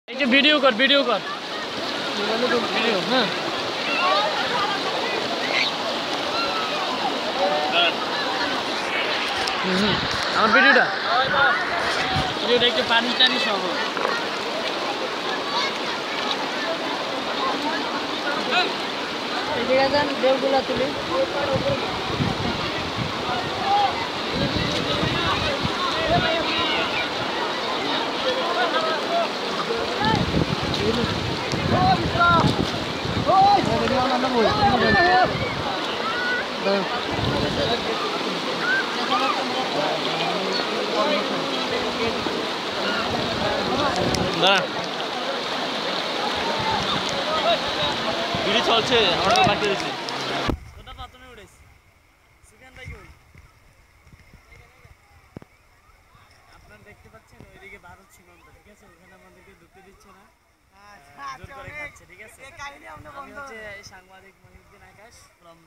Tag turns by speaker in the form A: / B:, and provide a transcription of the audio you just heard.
A: एक वीडियो कर वीडियो हाँ আমার ভিডিওটা একটু পানি টানি সহ দেউগুলা তুলি
B: ভিড়ি চলছে আমরা বাকি রয়েছি
A: আপনারা দেখতে পাচ্ছেন ওইদিকে ভারত সীমান্ত ঠিক আছে ওখানে আমাদেরকে ঢুকতে দিচ্ছে না জোর করে খাচ্ছে ঠিক আছে আমি হচ্ছে সাংবাদিক মহিউদ্দিন আকাশ ফ্রম